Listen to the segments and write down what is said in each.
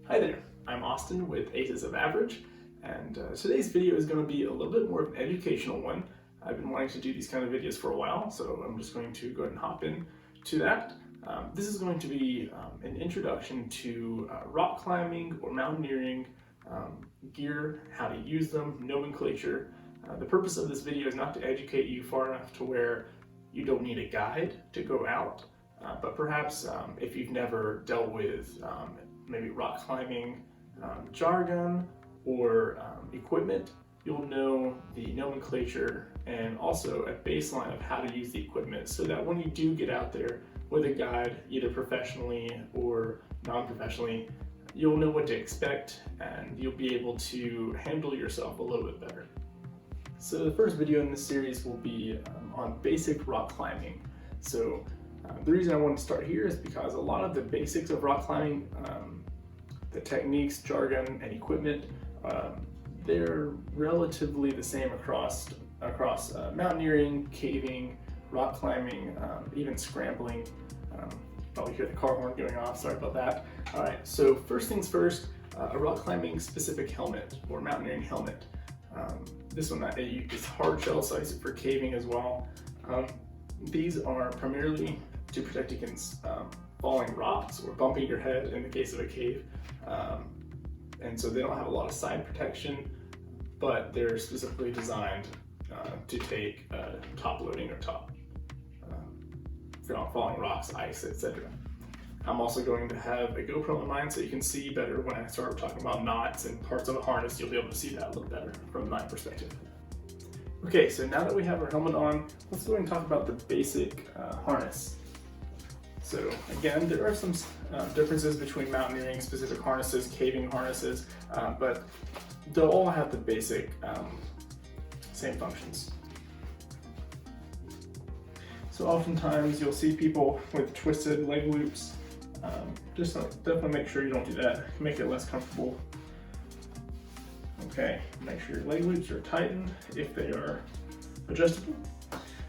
Hi there, I'm Austin with Aces of Average, and today's video is going to be a little bit more of an educational one. I've been wanting to do these kind of videos for a while, so I'm just going to go ahead and hop in to that. This is going to be an introduction to rock climbing or mountaineering gear, how to use them, nomenclature. The purpose of this video is not to educate you far enough to where you don't need a guide to go out, but perhaps if you've never dealt with maybe rock climbing jargon or equipment, you'll know the nomenclature and also a baseline of how to use the equipment so that when you do get out there with a guide, either professionally or non-professionally, you'll know what to expect and you'll be able to handle yourself a little bit better. So the first video in this series will be on basic rock climbing. So the reason I want to start here is because a lot of the basics of rock climbing, the techniques, jargon, and equipment, they're relatively the same across mountaineering, caving, rock climbing, even scrambling. Probably hear the car horn going off, sorry about that. All right, so first things first, a rock climbing specific helmet or mountaineering helmet. This one is hard shell, so I use it for caving as well. These are primarily to protect against falling rocks or bumping your head in the case of a cave. And so they don't have a lot of side protection, but they're specifically designed to take top loading or top falling rocks, ice, etc. I'm also going to have a GoPro in mind so you can see better when I start talking about knots and parts of a harness. You'll be able to see that a little better from my perspective. Okay, so now that we have our helmet on, let's go and talk about the basic harness. So again, there are some differences between mountaineering specific harnesses, caving harnesses, but they'll all have the basic same functions. So oftentimes you'll see people with twisted leg loops. Just definitely make sure you don't do that. Make it less comfortable. Okay, make sure your leg loops are tightened if they are adjustable.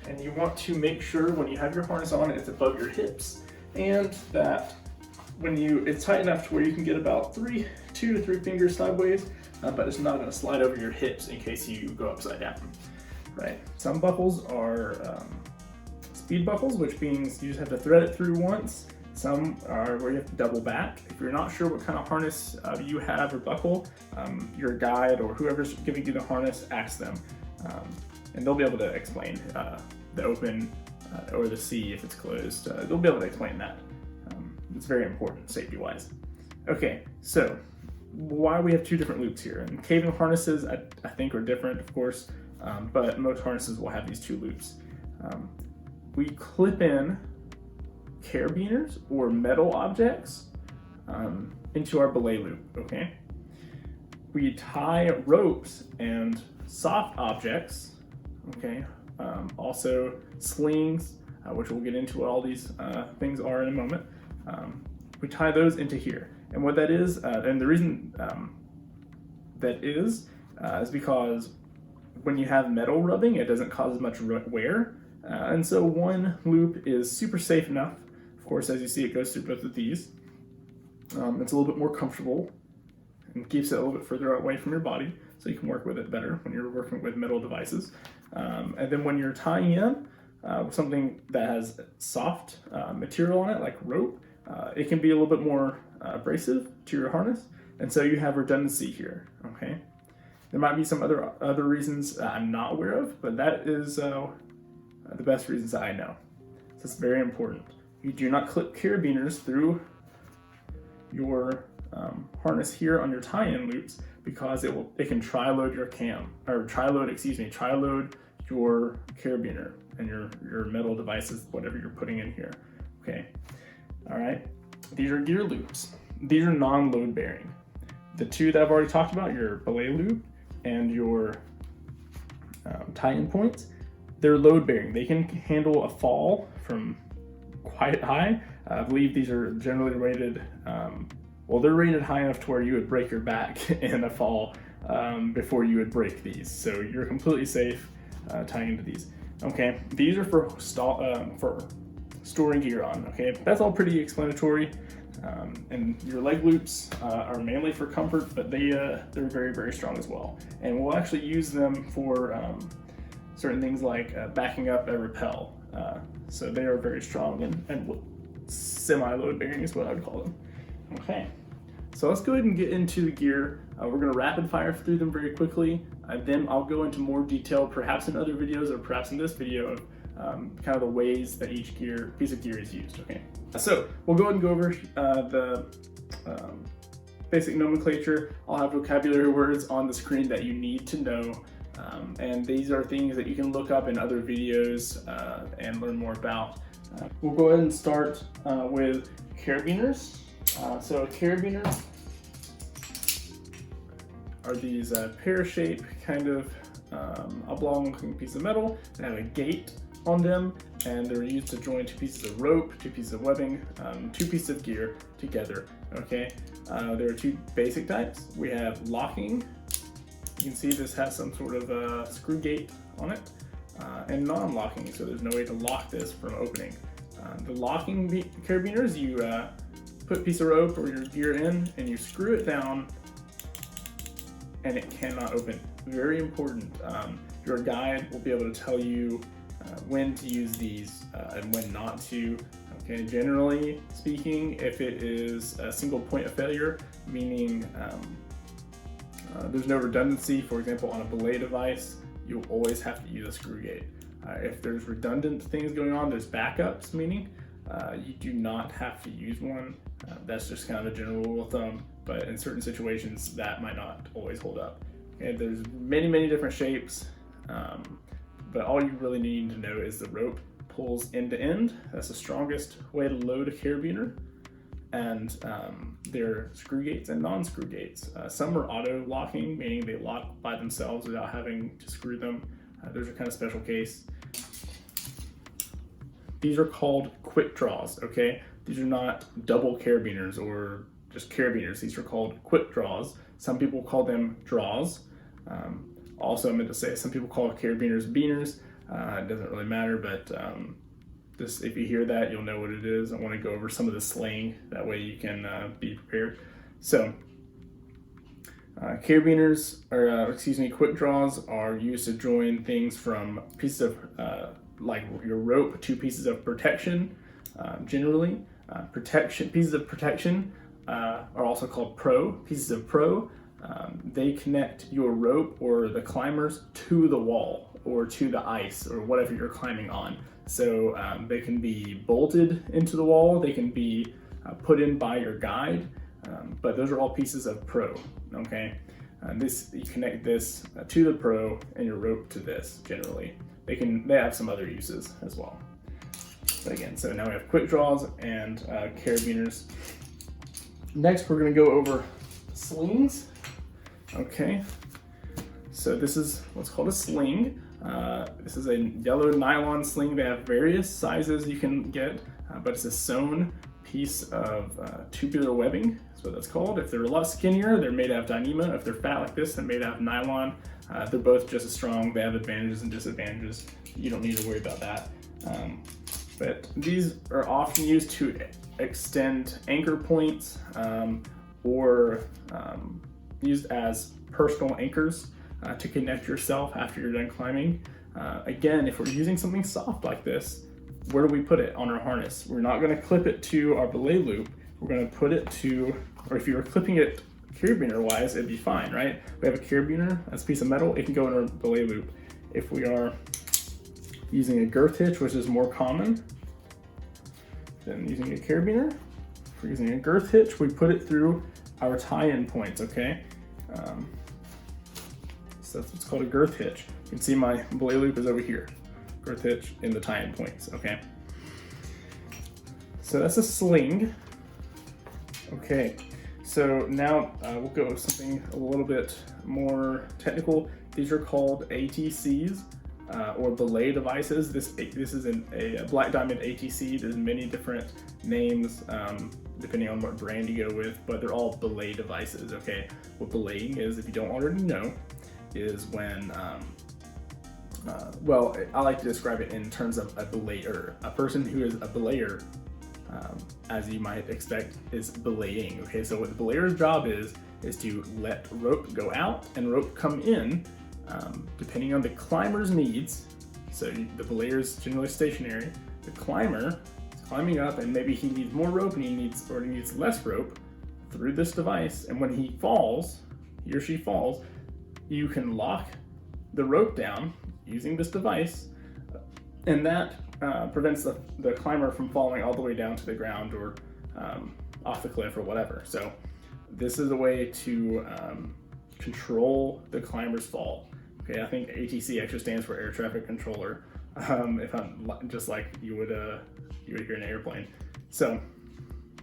And you want to make sure when you have your harness on, it's above your hips, and that when it's tight enough to where you can get about 2 to 3 fingers sideways, but it's not going to slide over your hips in case you go upside down. Right? Some buckles are speed buckles, which means you just have to thread it through once. Some are where you have to double back. If you're not sure what kind of harness you have or buckle, your guide or whoever's giving you the harness, ask them. And they'll be able to explain the open or the C if it's closed. They'll be able to explain that. It's very important safety-wise. Okay, so why we have 2 different loops here. And caving harnesses, I think, are different, of course, but most harnesses will have these 2 loops. We clip in carabiners or metal objects into our belay loop, okay? We tie ropes and soft objects, okay? Also slings, which we'll get into what all these things are in a moment. We tie those into here. And what that is, and the reason that is because when you have metal rubbing, it doesn't cause as much wear. And so one loop is super safe enough. Of course, as you see, it goes through both of these. It's a little bit more comfortable and keeps it a little bit further away from your body so you can work with it better when you're working with metal devices. And then when you're tying in something that has soft material on it, like rope, it can be a little bit more abrasive to your harness. And so you have redundancy here, okay? There might be some other reasons that I'm not aware of, but that is the best reasons that I know. So it's very important. You do not clip carabiners through your harness here on your tie-in loops because it can tri-load your tri-load your carabiner and your metal devices, whatever you're putting in here. Okay. All right. These are gear loops. These are non-load bearing. The 2 that I've already talked about, your belay loop and your tie-in points, they're load bearing. They can handle a fall from quite high. I believe these are generally rated, they're rated high enough to where you would break your back in a fall before you would break these. So you're completely safe tying into these. Okay, these are for storing gear on. Okay, that's all pretty explanatory. And your leg loops are mainly for comfort, but they're very, very strong as well. And we'll actually use them for certain things like backing up a rappel. So they are very strong and semi-load bearing is what I would call them. Okay, so let's go ahead and get into the gear. We're going to rapid fire through them very quickly. Then I'll go into more detail, perhaps in other videos or perhaps in this video, of kind of the ways that each piece of gear is used. Okay, so we'll go ahead and go over the basic nomenclature. I'll have vocabulary words on the screen that you need to know. And these are things that you can look up in other videos and learn more about. We'll go ahead and start with carabiners. So carabiners are these pear-shaped kind of oblong-looking piece of metal. They have a gate on them, and they're used to join two pieces of rope, two pieces of webbing, two pieces of gear together. Okay, there are two basic types. We have locking. You can see this has some sort of screw gate on it, and non-locking, so there's no way to lock this from opening. The locking carabiners, you put a piece of rope or your gear in and you screw it down and it cannot open. Very important. Your guide will be able to tell you when to use these and when not to. Okay, generally speaking, if it is a single point of failure, meaning there's no redundancy, for example, on a belay device, you'll always have to use a screw gate. If there's redundant things going on, there's backups, meaning you do not have to use one. That's just kind of a general rule of thumb, but in certain situations that might not always hold up. Okay, there's many different shapes, but all you really need to know is the rope pulls end to end. That's the strongest way to load a carabiner. And there are screw gates and non-screw gates. Some are auto locking, meaning they lock by themselves without having to screw them. Those are kind of special case. These are called quick draws, okay? These are not double carabiners or just carabiners. These are called quick draws. Some people call them draws. Also, I meant to say some people call carabiners beaners. It doesn't really matter, but just if you hear that, you'll know what it is. I want to go over some of the slang, that way you can be prepared. So, carabiners, or quick draws are used to join things from pieces of, like your rope, two pieces of protection, generally. Pieces of protection are also called pro. Pieces of pro, they connect your rope or the climbers to the wall or to the ice or whatever you're climbing on. So they can be bolted into the wall, they can be put in by your guide, but those are all pieces of pro, okay? You connect this to the pro and your rope to this, generally. They have some other uses as well. But again, so now we have quick draws and carabiners. Next, we're gonna go over slings, okay? So this is what's called a sling. This is a yellow nylon sling. They have various sizes you can get, but it's a sewn piece of tubular webbing. That's what that's called. If they're a lot skinnier, they're made out of Dyneema. If they're fat like this, they're made out of nylon. They're both just as strong. They have advantages and disadvantages. You don't need to worry about that. But these are often used to extend anchor points or used as personal anchors to connect yourself after you're done climbing. Again, if we're using something soft like this, where do we put it on our harness? We're not going to clip it to our belay loop. We're going to put it to, or if you were clipping it carabiner wise, it'd be fine, right? We have a carabiner, that's a piece of metal, it can go in our belay loop. If we are using a girth hitch, which is more common than using a carabiner, if we're using a girth hitch, we put it through our tie-in points, okay? So that's what's called a girth hitch. You can see my belay loop is over here. Girth hitch in the tie-in points, okay? So that's a sling. Okay, so now we'll go with something a little bit more technical. These are called ATCs or Belay Devices. This is a Black Diamond ATC. There's many different names depending on what brand you go with, but they're all Belay Devices, okay? What belaying is, if you don't already know, is when, well, I like to describe it in terms of a belayer. A person who is a belayer as you might expect, is belaying. Okay, so what the belayer's job is to let rope go out and rope come in, depending on the climber's needs. So the belayer's generally stationary. The climber is climbing up, and maybe he needs more rope and he needs less rope through this device. And when he falls, he or she falls, you can lock the rope down using this device, and that prevents the climber from falling all the way down to the ground or off the cliff or whatever. So this is a way to control the climber's fall. Okay, I think ATC actually stands for air traffic controller. If I'm just like you would hear in an airplane. So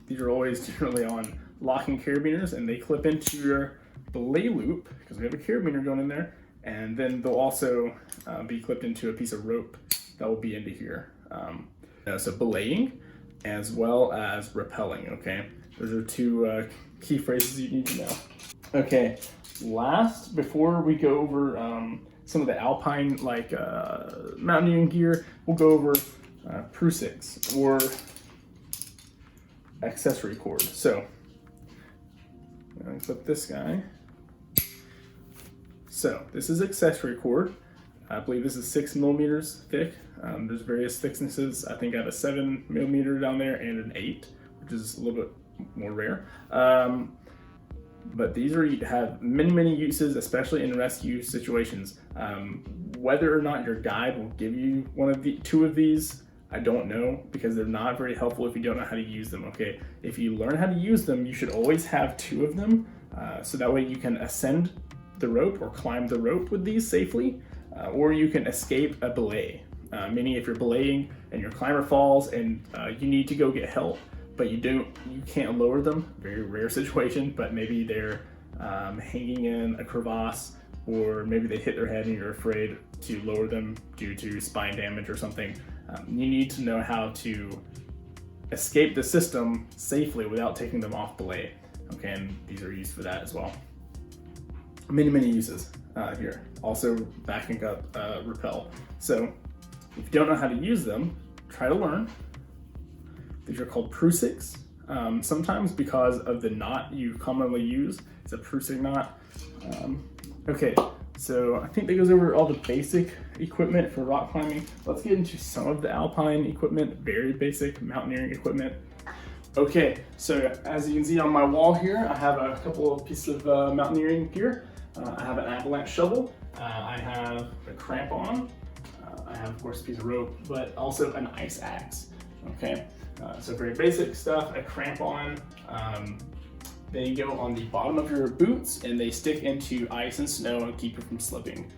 these are always generally on locking carabiners, and they clip into your belay loop because we have a carabiner going in there, and then they'll also be clipped into a piece of rope that will be into here. So belaying as well as rappelling. Okay, those are two key phrases you need to know. Okay, last, before we go over some of the Alpine mountaineering gear, we'll go over Prusix or accessory cord. So I'm gonna clip this guy. So this is accessory cord. I believe this is 6 millimeters thick. There's various thicknesses. I think I have a 7 millimeter down there and an 8, which is a little bit more rare. But these have many uses, especially in rescue situations. Whether or not your guide will give you two of these, I don't know, because they're not very helpful if you don't know how to use them. Okay, if you learn how to use them, you should always have 2 of them, so that way you can ascend the rope or climb the rope with these safely, or you can escape a belay. Meaning if you're belaying and your climber falls and you need to go get help, but you can't lower them, very rare situation, but maybe they're hanging in a crevasse, or maybe they hit their head and you're afraid to lower them due to spine damage or something. You need to know how to escape the system safely without taking them off belay. Okay, and these are used for that as well. Many uses here. Also backing up rappel. So if you don't know how to use them, try to learn. These are called Prusix. Sometimes because of the knot you commonly use, it's a Prusik knot. Okay, so I think that goes over all the basic equipment for rock climbing. Let's get into some of the Alpine equipment, very basic mountaineering equipment. Okay, so as you can see on my wall here, I have a couple of pieces of mountaineering gear. I have an avalanche shovel, I have a crampon, I have of course a piece of rope, but also an ice axe. Okay, so very basic stuff. A crampon, they go on the bottom of your boots and they stick into ice and snow and keep you from slipping.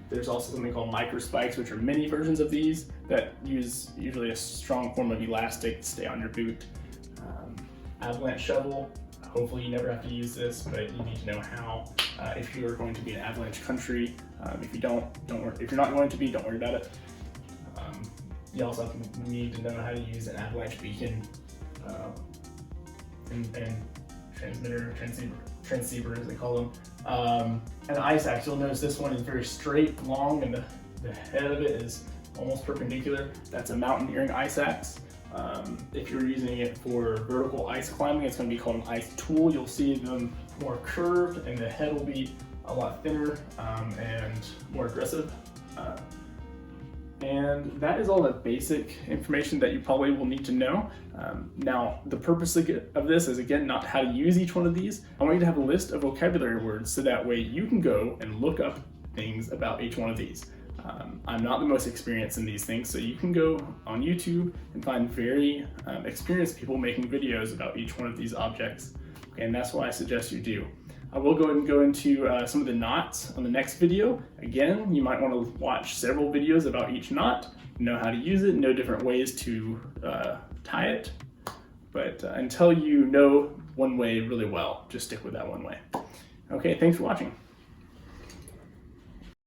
There's also something called micro spikes, which are mini versions of these that use usually a strong form of elastic to stay on your boot. Avalanche shovel, hopefully you never have to use this, but you need to know how. If you are going to be in avalanche country, if you don't worry. If you're not going to be, don't worry about it. You also need to know how to use an avalanche beacon and transceiver as they call them. An ice axe, you'll notice this one is very straight, long, and the head of it is almost perpendicular. That's a mountaineering ice axe. If you're using it for vertical ice climbing, it's going to be called an ice tool. You'll see them more curved and the head will be a lot thinner and more aggressive. And that is all the basic information that you probably will need to know. Now, the purpose of this is, again, not how to use each one of these. I want you to have a list of vocabulary words so that way you can go and look up things about each one of these. I'm not the most experienced in these things, so you can go on YouTube and find very experienced people making videos about each one of these objects. Okay, and that's what I suggest you do. I will go ahead and go into some of the knots on the next video. Again, you might want to watch several videos about each knot, know how to use it, know different ways to tie it. But until you know one way really well, just stick with that one way. Okay, thanks for watching.